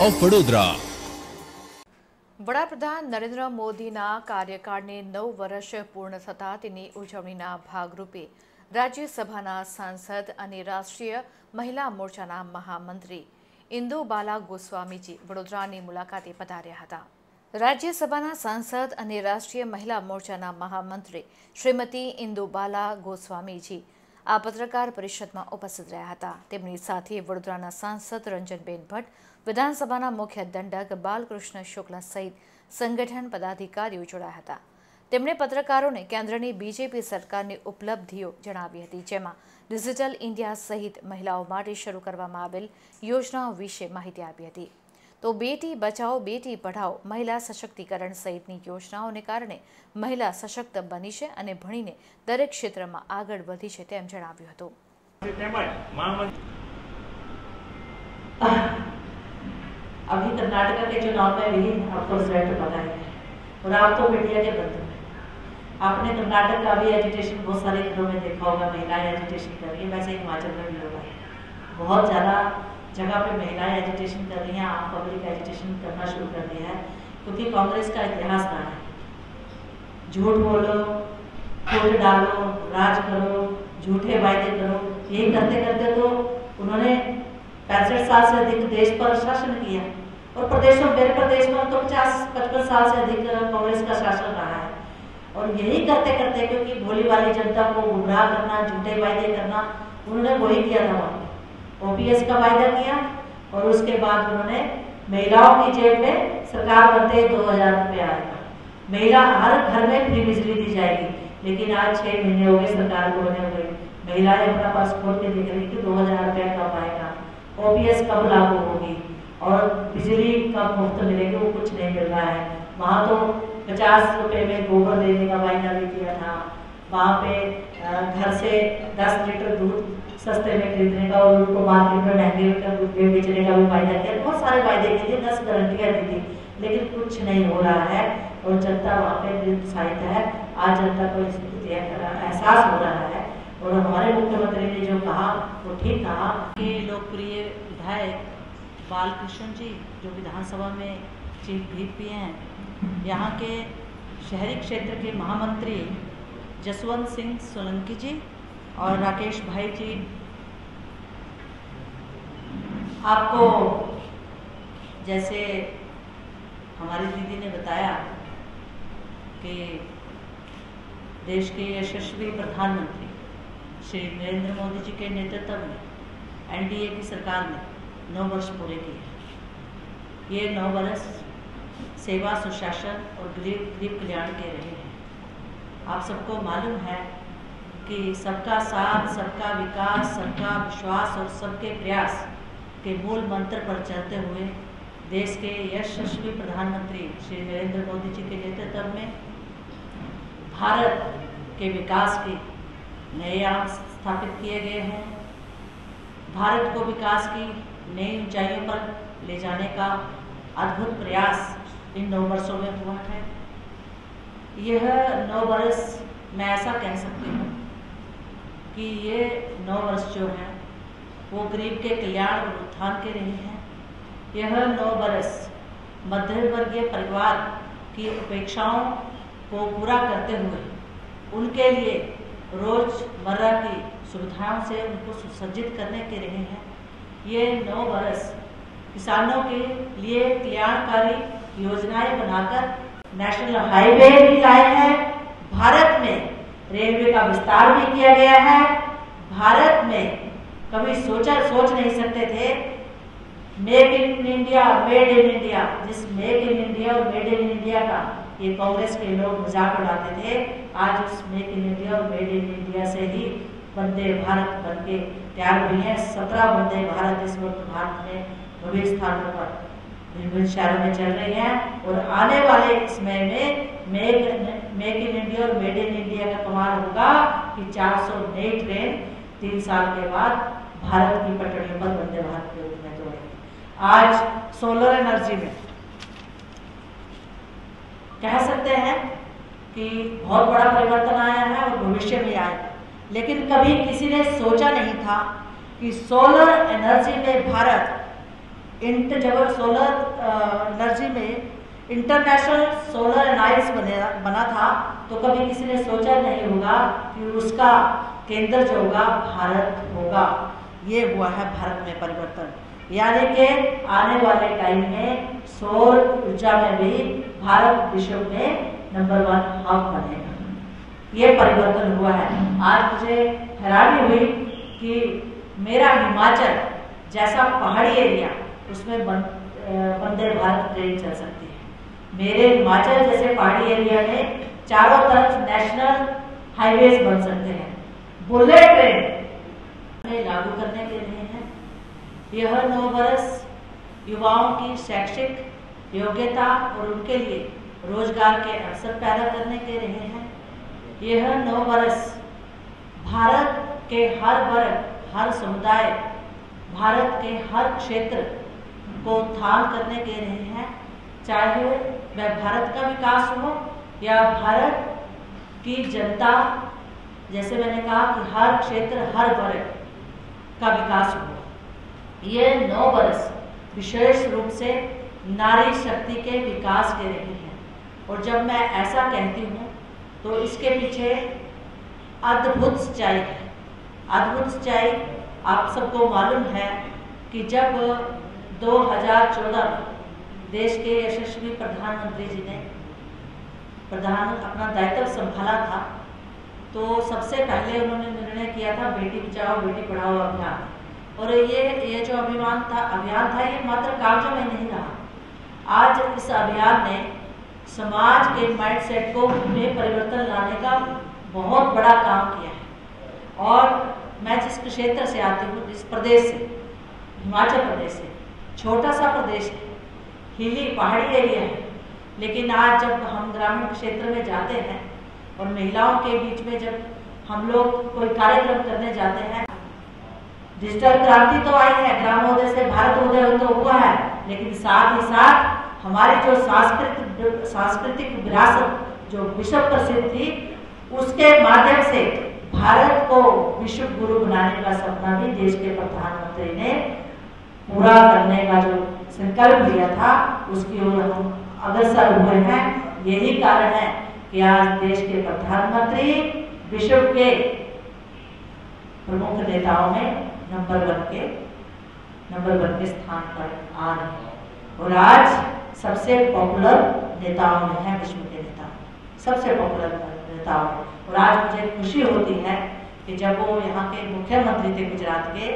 Of Vadodara. વડાપ્રધાન નરેન્દ્ર મોદીના કાર્યકાળને 9 વર્ષ પૂર્ણ થતા તેની ઉજવણીના ભાગરૂપે રાજ્યસભાના સાંસદ અને રાષ્ટ્રીય મહિલા મોરચાના મહામંત્રી ઇન્દુ બાલા ગોસ્વામીજી વડોદરાની મુલાકાતે પધાર્યા હતા। રાજ્યસભાના સાંસદ અને રાષ્ટ્રીય મહિલા મોરચાના મહામંત્રી શ્રીમતી ઇન્દુ બાલા ગોસ્વામીજી આ પત્રકાર પરિષદમાં ઉપસ્થિત રહ્યા હતા। તેમની સાથે વડોદરાના સાંસદ રંજનબેન ભટ્ટ, વિધાનસભાના મુખ્ય દંડક બાલકૃષ્ણ શુક્લા સહિત સંગઠન પદાધિકારીઓ જોડાયા હતા। તેમણે પત્રકારોને કેન્દ્રની બીજેપી સરકારની ઉપલબ્ધિઓ જણાવી હતી, જેમાં ડિજિટલ ઇન્ડિયા સહિત મહિલાઓ માટે શરૂ કરવામાં આવેલ યોજનાઓ વિશે માહિતી આપી હતી। તો બેટી બચાવો બેટી પઢાઓ મહિલા સશક્તિકરણ સહિતની યોજનાઓને કારણે મહિલા સશક્ત બની છે અને ભણીને દરેક ક્ષેત્રમાં આગળ વધી છે તેમ જણાવ્યું હતું। अभी कर्नाटका के चुनाव में भी आपको रिजल्ट पता ही है और आप तो मीडिया के बंधु हैं। आपने कर्नाटक का भी एजुटेशन बहुत सारे घरों में देखा होगा, महिलाएं एजुटेशन कर रही है। वैसे हिमाचल में भी होगा, बहुत ज़्यादा जगह पे महिलाएं एजुटेशन कर रही हैं, आम पब्लिक एजुटेशन करना शुरू कर दिया है, क्योंकि कांग्रेस का इतिहास रहा है झूठ बोलो, वोट डालो, राज करो, झूठे वायदे करो। यही करते करते तो उन्होंने 65 साल से अधिक देश पर शासन किया और प्रदेशों मेरे प्रदेश में तो 50-55 साल से अधिक कांग्रेस का शासन रहा है। और यही करते करते, क्योंकि भोली वाली जनता को गुमराह करना, झूठे वायदे करना, उन्होंने वही किया था। वहाँ OPS का वायदा किया और उसके बाद उन्होंने महिलाओं की जेब में सरकार बनते 2000 रुपये आएगा, महिला हर घर में फ्री बिजली दी जाएगी। लेकिन आज 6 महीने हो गए सरकार को बने हुए, महिलाएं अपना पास खोल के देख रही कि 2000 रुपये कब आएगा, OPS कब लागू होगी और बिजली कब मुफ्त मिलेगी, वो कुछ नहीं मिल रहा है। वहाँ तो 50 रुपये में गोबर देने का वायदा भी किया था, वहाँ पे घर से 10 लीटर दूध सस्ते में खरीदने का और उनको मार्केट में महंगे दूध बेचने का भी वायदा किया। बहुत सारे वायदे किए थे, 10 गारंटियाँ दी थी, लेकिन कुछ नहीं हो रहा है और जनता वहाँ पे निरुत्साहित है। आज जनता को एहसास हो रहा है और हमारे मुख्यमंत्री ने जो कहा वो ठीक कहा कि लोकप्रिय विधायक बालकृष्ण जी जो विधानसभा में चीफ व्हिप भी हैं, यहाँ के शहरी क्षेत्र के महामंत्री जसवंत सिंह सोलंकी जी और राकेश भाई जी, आपको जैसे हमारी दीदी ने बताया कि देश के यशस्वी प्रधानमंत्री श्री नरेंद्र मोदी जी के नेतृत्व में NDA की सरकार ने 9 वर्ष पूरे किए। ये 9 वर्ष सेवा, सुशासन और गरीब कल्याण के रहे हैं। आप सबको मालूम है कि सबका साथ, सबका विकास, सबका विश्वास और सबके प्रयास के मूल मंत्र पर चलते हुए देश के यशस्वी प्रधानमंत्री श्री नरेंद्र मोदी जी के नेतृत्व में भारत के विकास के नए आयाम स्थापित किए गए हैं। भारत को विकास की नई ऊंचाइयों पर ले जाने का अद्भुत प्रयास इन 9 वर्षों में हुआ है। यह 9 वर्ष मैं ऐसा कह सकती हूँ कि ये 9 वर्ष जो हैं वो गरीब के कल्याण और उत्थान के रहे हैं। यह 9 वर्ष मध्यम वर्गीय परिवार की अपेक्षाओं को पूरा करते हुए उनके लिए रोजमर्रा की सुविधाओं से उनको सुसज्जित करने के रहे हैं। ये 9 वर्ष किसानों के लिए कल्याणकारी योजनाएं बनाकर नेशनल हाईवे भी लाए हैं। भारत में रेलवे का विस्तार भी किया गया है। भारत में कभी सोच नहीं सकते थे make in India, made in India, जिस मेक इन इंडिया और मेड इन इंडिया का ये कांग्रेस के लोग मजाक उड़ाते थे, आज उस मेक इन इंडिया और मेड इन इंडिया से ही वंदे भारत बन के तैयार हुई है। 17 वंदे भारत इस वक्त भारत में विभिन्न स्थानों पर विभिन्न शहरों में चल रही हैं और आने वाले समय में मेक इन इंडिया और मेड इन इंडिया का कमाल होगा कि 400 नई ट्रेन 3 साल के बाद भारत की पटरियों पर वंदे भारत के रूप में दौड़ेगी। आज सोलर एनर्जी में कह सकते हैं कि बहुत बड़ा परिवर्तन आया है और भविष्य में आएगा, लेकिन कभी किसी ने सोचा नहीं था कि सोलर एनर्जी में भारत जब सोलर एनर्जी में इंटरनेशनल सोलर एलायंस बना था, तो कभी किसी ने सोचा नहीं होगा कि उसका केंद्र जो होगा भारत होगा। ये हुआ है भारत में परिवर्तन, यानी कि आने वाले टाइम में सौर ऊर्जा में भी भारत विश्व में नंबर 1 हब बनेगा। ये परिवर्तन हुआ है। आज मुझे हैरानी हुई कि मेरा हिमाचल जैसा पहाड़ी एरिया, उसमें वंदे भारत ट्रेन चल सकती है। मेरे हिमाचल जैसे पहाड़ी एरिया में चारों तरफ नेशनल हाईवेज बन सकते हैं। बुलेट ट्रेन लागू करने के लिए है। यह 9 वर्ष युवाओं की शैक्षिक योग्यता और उनके लिए रोजगार के अवसर पैदा करने के रहे हैं। यह 9 वर्ष भारत के हर वर्ग, हर समुदाय, भारत के हर क्षेत्र को उत्थान करने के रहे हैं, चाहे वह भारत का विकास हो या भारत की जनता, जैसे मैंने कहा कि हर क्षेत्र, हर वर्ग का विकास हो। ये 9 वर्ष विशेष रूप से नारी शक्ति के विकास के रहे हैं। और जब मैं ऐसा कहती हूँ तो इसके पीछे अद्भुत सच्चाई है। अद्भुत सच्चाई आप सबको मालूम है कि जब 2014 में देश के यशस्वी प्रधानमंत्री जी ने अपना दायित्व संभाला था, तो सबसे पहले उन्होंने निर्णय किया था बेटी बचाओ बेटी पढ़ाओ अभियान। और ये जो अभियान था ये मात्र कागजों में नहीं रहा। आज इस अभियान ने समाज के माइंडसेट में परिवर्तन लाने का बहुत बड़ा काम किया है। और मैं जिस क्षेत्र से आती हूँ, जिस प्रदेश से, हिमाचल प्रदेश से, छोटा सा प्रदेश है, हिली पहाड़ी एरिया है, लेकिन आज जब हम ग्रामीण क्षेत्र में जाते हैं और महिलाओं के बीच में जब हम लोग कोई कार्यक्रम करने जाते हैं, डिजिटल क्रांति तो आई है, ग्रामोदय से भारतोदय तो हुआ है, लेकिन साथ ही साथ हमारी जो सांस्कृतिक विरासत जो विश्व प्रसिद्ध थी, उसके माध्यम से भारत को विश्व गुरु बनाने का सपना भी देश के प्रधानमंत्री ने पूरा करने का जो संकल्प लिया था, उसकी ओर हम अग्रसर हुए हैं। यही कारण है कि आज देश के प्रधानमंत्री विश्व के प्रमुख नेताओं में नंबर वन के स्थान पर आ रहे हैं। और आज सबसे पॉपुलर नेताओं में है, विश्व के नेता सबसे पॉपुलर नेताओं में। और आज मुझे खुशी होती है कि जब वो यहाँ के मुख्यमंत्री थे गुजरात के,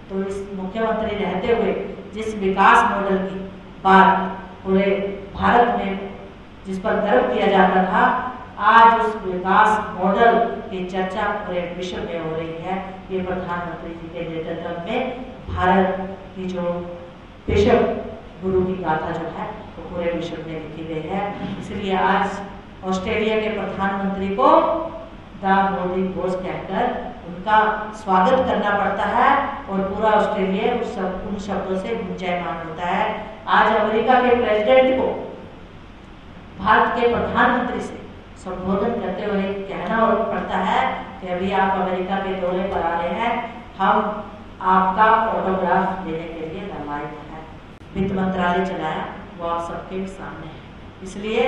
तो इस मुख्यमंत्री रहते हुए जिस विकास मॉडल की बात पूरे भारत में जिस पर गर्व किया जाता था, आज उस विकास मॉडल की चर्चा पूरे विश्व में हो रही है। ये प्रधानमंत्री जी के नेतृत्व में भारत की जो विश्व गुरु की गाथा जो है वो पूरे विश्व में लिखी गई है। इसलिए आज ऑस्ट्रेलिया के प्रधानमंत्री को द मोदी बोस कहकर उनका स्वागत करना पड़ता है और पूरा ऑस्ट्रेलिया उन शब्दों से गुंजायमान होता है। आज अमेरिका के प्रेसिडेंट को भारत के प्रधानमंत्री से संबोधन करते हुए कहना पड़ता है कि अभी आप अमेरिका के दौरे पर आ रहे हैं, हम आपका ऑटोग्राफ लेने के लिए लाभान्वित है। वित्त मंत्रालय चलाया वो आप सबके सामने है। इसलिए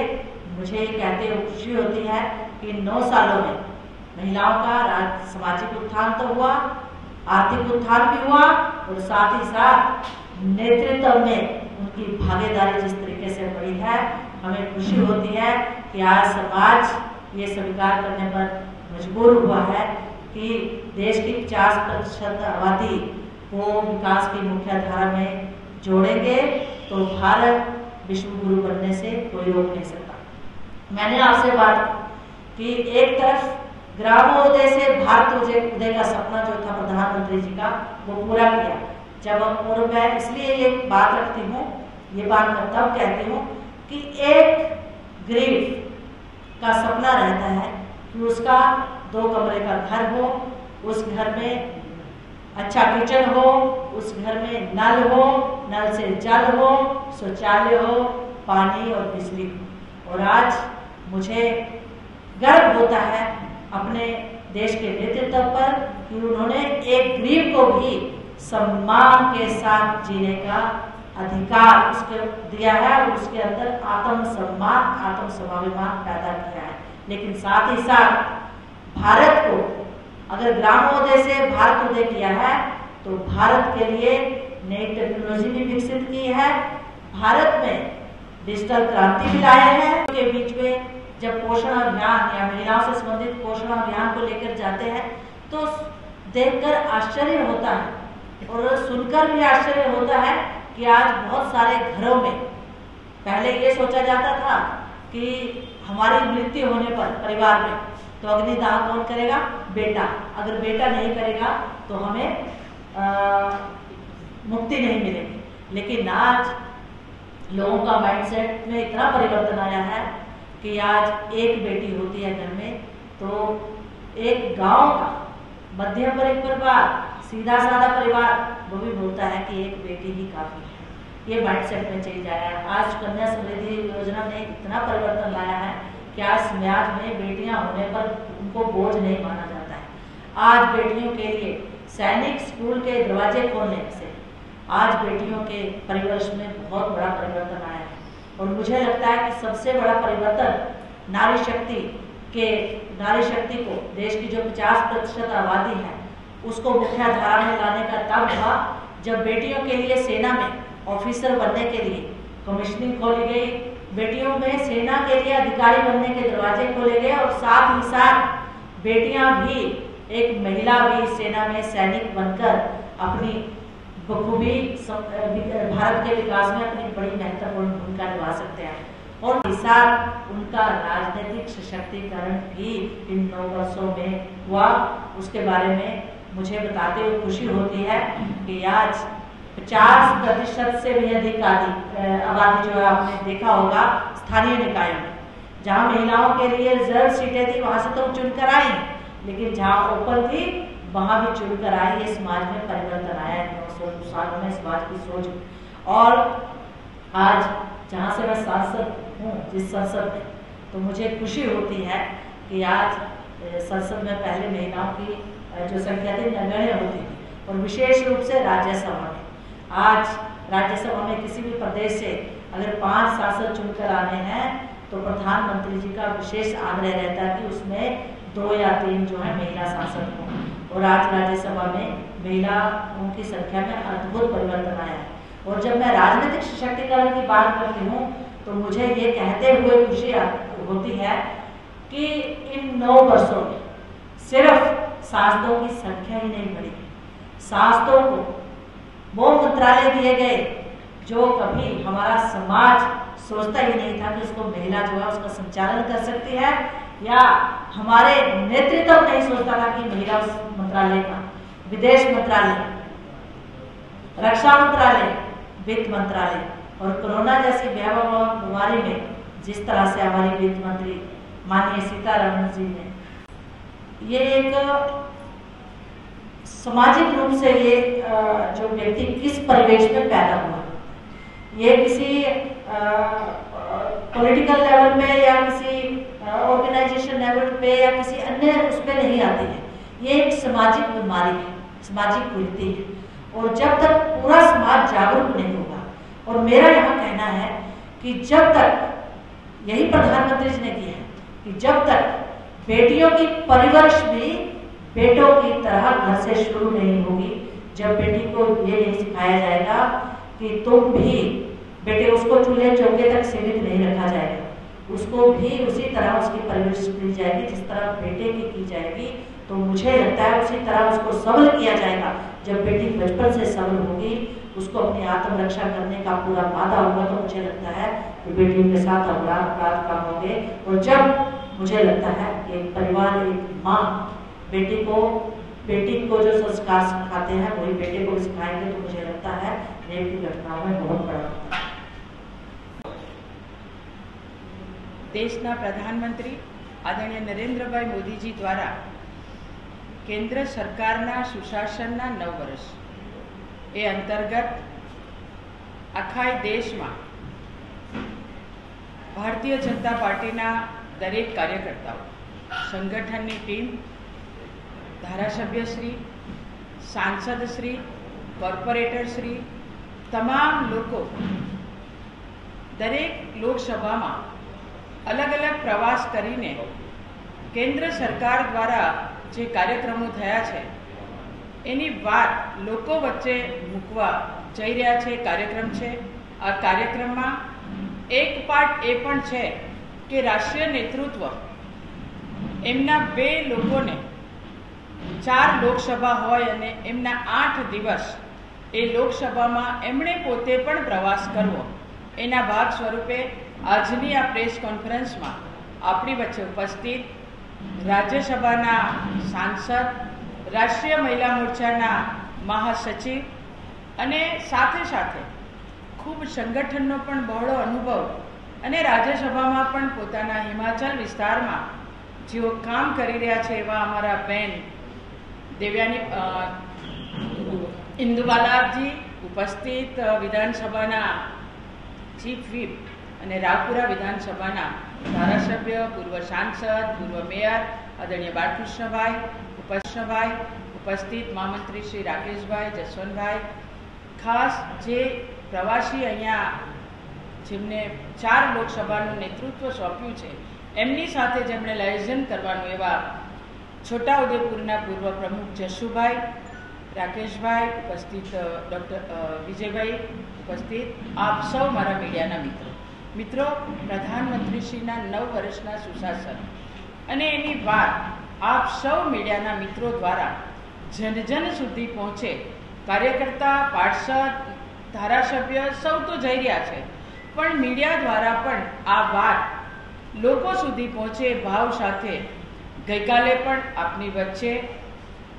मुझे ये कहते हुए खुशी होती है कि 9 सालों में महिलाओं का सामाजिक उत्थान तो हुआ, आर्थिक उत्थान भी हुआ और साथ ही साथ नेतृत्व में उनकी भागीदारी जिस तरीके से बढ़ी है, हमें खुशी होती है कि आज समाज ये स्वीकार करने पर मजबूर हुआ है कि देश की 50% आबादी को विकास की मुख्य धारा में जोड़ेंगे तो भारत विश्व गुरु बनने से कोई रोक नहीं सकता। मैंने आपसे बात की एक तरफ ग्रामोदय से भारतोदय का सपना जो था प्रधानमंत्री जी का, वो पूरा किया। जब और मैं इसलिए ये बात रखती हूँ, ये बात मैं तब कहती हूँ कि एक गरीब का सपना रहता है कि उसका 2 कमरे का घर हो, उस घर में अच्छा किचन हो, उस घर में नल हो, नल से जल हो, शौचालय हो, पानी और बिजली हो। और आज मुझे गर्व होता है अपने देश के नेतृत्व पर कि उन्होंने एक गरीब को भी सम्मान के साथ जीने का अधिकार उसके दिया है और उसके अंदर आत्मसम्मान, आत्मस्वाभिमान पैदा किया है। लेकिन साथ ही साथ भारत को अगर ग्रामोदय से भारतोदय किया है तो भारत के लिए नई टेक्नोलॉजी भी विकसित की है, भारत में डिजिटल क्रांति भी लाए हैं। के बीच में जब पोषण अभियान या महिलाओं से संबंधित पोषण अभियान को लेकर जाते हैं तो देखकर आश्चर्य होता है और सुनकर भी आश्चर्य होता है कि आज बहुत सारे घरों में पहले ये सोचा जाता था कि हमारी मृत्यु होने पर परिवार में तो अग्निदाह कौन करेगा? बेटा। अगर बेटा नहीं करेगा तो हमें मुक्ति नहीं मिलेगी। लेकिन आज लोगों का माइंडसेट में इतना परिवर्तन आया है कि आज एक बेटी होती है घर में तो एक गांव का मध्यम वर्ग परिवार, सीधा साधा परिवार, वो भी बोलता है कि एक बेटी ही काफी है। ये माइंडसेट में चेंज आया है। आज कन्या समृद्धि योजना ने इतना परिवर्तन लाया है कि आज समाज में बेटियां होने पर उनको बोझ नहीं माना जाता है। आज बेटियों के लिए सैनिक स्कूल के दरवाजे खोलने से आज बेटियों के परिवेश में बहुत बड़ा परिवर्तन आया है। और मुझे लगता है कि सबसे बड़ा परिवर्तन नारी शक्ति को, देश की जो 50% आबादी है उसको मुख्यधारा में लाने का तब था जब बेटियों के लिए सेना में ऑफिसर बनने के लिए कमीशनिंग खोली गई, बेटियों में सेना के लिए अधिकारी बनने के दरवाजे खोले गए और साथ ही साथ बेटियां भी, एक महिला भी सेना में सैनिक बनकर अपनी बखूबी भारत के विकास में अपनी बड़ी महत्वपूर्ण भूमिका निभा सकते हैं। और साथ उनका राजनीतिक सशक्तिकरण भी इन 9 वर्षों में हुआ। उसके बारे में मुझे बताते हुए खुशी होती है कि आज 50% से भी अधिक आबादी जो है आपने देखा होगा स्थानीय निकायों में, जहां महिलाओं के लिए रिजर्व सीटें थी वहां से तो चुनकर आई, लेकिन जहां ओपन थी वहां भी चुनकर आई। ये समाज में परिवर्तन आया है 9 सालों में समाज की सोच। और आज जहां से मैं सांसद हूँ जिस संसद में, तो मुझे खुशी होती है कि आज संसद में पहले महिलाओं की जो संख्या थी नगण्य होती थी और विशेष रूप से राज्यसभा में। आज राज्यसभा में किसी भी प्रदेश से अगर 5 सांसद चुनकर आने हैं तो प्रधानमंत्री जी का विशेष आग्रह रहता है कि उसमें 2 या 3 जो है महिला सांसद हों। और आज राज्यसभा में महिलाओं की संख्या में अद्भुत परिवर्तन आया है। और जब मैं राजनीतिक सशक्तिकरण की बात करती हूँ तो मुझे ये कहते हुए खुशी होती है कि इन 9 वर्षों में सिर्फ सांसदों की संख्या ही नहीं बढ़ी, सांसदों को वो मंत्रालय दिए गए जो कभी हमारा समाज सोचता ही नहीं था कि उसको महिला जो है उसका संचालन कर सकती है, या हमारे नेतृत्व नहीं सोचता था कि महिला उस मंत्रालय का, विदेश मंत्रालय, रक्षा मंत्रालय, वित्त मंत्रालय और कोरोना जैसी भयावह बीमारी में जिस तरह से हमारी वित्त मंत्री माननीय सीतारमण जी ने ये एक सामाजिक रूप से ये जो व्यक्ति किस परिवेश में पैदा हुआ, ये किसी पॉलिटिकल लेवल पे या किसी ऑर्गेनाइजेशन लेवल पे या किसी अन्य उस पे नहीं आती है। ये एक सामाजिक बीमारी है, सामाजिक कुरीति है। और जब तक पूरा समाज जागरूक नहीं होगा, और मेरा यहाँ कहना है कि जब तक, यही प्रधानमंत्री जी ने किया है कि जब तक बेटियों की परवरिश भी बेटों की तरह घर से शुरू नहीं होगी, जब बेटी को ये नहीं सिखाया जाएगा कि तुम भी बेटे, उसको चूल्हे चौके तक सीमित नहीं रखा जाएगा, उसको भी उसी तरह उसकी परवरिश की जाएगी जिस तरह बेटे की जाएगी। तो मुझे लगता है उसी तरह उसको सबल किया जाएगा। जब बेटी बचपन से सबल होगी, उसको अपनी आत्मरक्षा करने का पूरा वादा होगा, तो मुझे लगता है कि बेटियों के साथ अपराध कम होंगे। और जब मुझे लगता है कि एक परिवार, एक माँ बेटी को जो संस्कार सिखाते हैं वही बेटे को सिखाएंगे, तो मुझे लगता है रेप की घटनाओं में बहुत बड़ा होता है। देशना प्रधानमंत्री आदरणीय नरेंद्रभाई मोदीजी द्वारा केंद्र सरकारना सुशासनना 9 वर्ष ए अंतर्गत आखा देशમાં भारतीय जनता पार्टीना दरेक कार्यकर्ताओं, संगठननी टीम, धारासभ्यश्री, सांसदश्री, कोर्पोरेटरश्री, તમામ લોકો દરેક લોકસભામાં અલગ અલગ પ્રવાસ કરીને કેન્દ્ર સરકાર દ્વારા જે કાર્યક્રમો થયા છે એની વાત લોકો વચ્ચે મૂકવા જઈ રહ્યા છે કાર્યક્રમ છે. આ કાર્યક્રમમાં એક પાર્ટ એ પણ છે કે રાષ્ટ્રીય નેતૃત્વ એમના 2 લોકોને 4 લોકસભા હોય અને એમના 8 દિવસ એ લોકસભામાં એમણે પોતે પણ પ્રવાસ કરવો, એના ભાગ સ્વરૂપે આજની આ પ્રેસ કોન્ફરન્સમાં આપણી વચ્ચે ઉપસ્થિત રાજ્યસભાના સાંસદ, રાષ્ટ્રીય મહિલા મોરચાના મહાસચિવ અને સાથે સાથે ખૂબ સંગઠનનો પણ બહોળો અનુભવ અને રાજ્યસભામાં પણ પોતાના હિમાચલ વિસ્તારમાં જેઓ કામ કરી રહ્યા છે એવા અમારા બેન દેવ્યાની ઇન્દુબાલાજી, ઉપસ્થિત વિધાનસભાના ચીફ વ્હીપ અને રાવપુરા વિધાનસભાના ધારાસભ્ય, પૂર્વ સાંસદ, પૂર્વ મેયર આદરણીય બાળકૃષ્ણભાઈ, ઉપસ્થિત મહામંત્રી શ્રી રાકેશભાઈ, જસવંતભાઈ, ખાસ જે પ્રવાસી અહીંયા જેમને 4 લોકસભાનું નેતૃત્વ સોંપ્યું છે એમની સાથે જેમણે લાયઝન કરવાનું એવા છોટાઉદેપુરના પૂર્વ પ્રમુખ જશુભાઈ, રાકેશભાઈ, ઉપસ્થિત ડૉક્ટર વિજયભાઈ, ઉપસ્થિત આપ સૌ મારા મીડિયાના મિત્રો, પ્રધાનમંત્રીશ્રીના 9 વર્ષના સુશાસન અને એની વાત આપ સૌ મીડિયાના મિત્રો દ્વારા જન સુધી પહોંચે. કાર્યકર્તા, પાર્ષદ, ધારાસભ્ય સૌ તો જઈ રહ્યા છે, પણ મીડિયા દ્વારા પણ આ વાત લોકો સુધી પહોંચે ભાવ સાથે ગઈકાલે પણ આપની વચ્ચે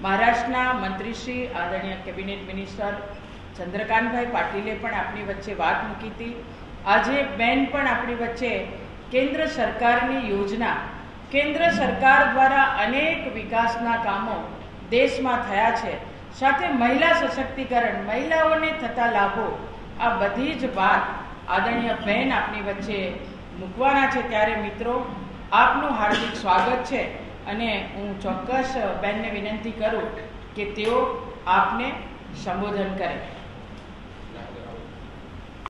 મહારાષ્ટ્રના મંત્રીશ્રી આદરણીય કેબિનેટ મિનિસ્ટર ચંદ્રકાંતભાઈ પાટીલે પણ આપની વચ્ચે વાત મૂકી હતી. આજે બેન પણ આપણી વચ્ચે કેન્દ્ર સરકારની યોજના, કેન્દ્ર સરકાર દ્વારા અનેક વિકાસના કામો દેશમાં થયા છે, સાથે મહિલા સશક્તિકરણ, મહિલાઓને થતા લાભો, આ બધી જ વાત આદરણીય બેન આપની વચ્ચે મૂકવાના છે. ત્યારે મિત્રો, આપનું હાર્દિક સ્વાગત છે અને હું ચોક્કસ બેનને વિનંતી કરું કે તેઓ આપને સંબોધન કરે.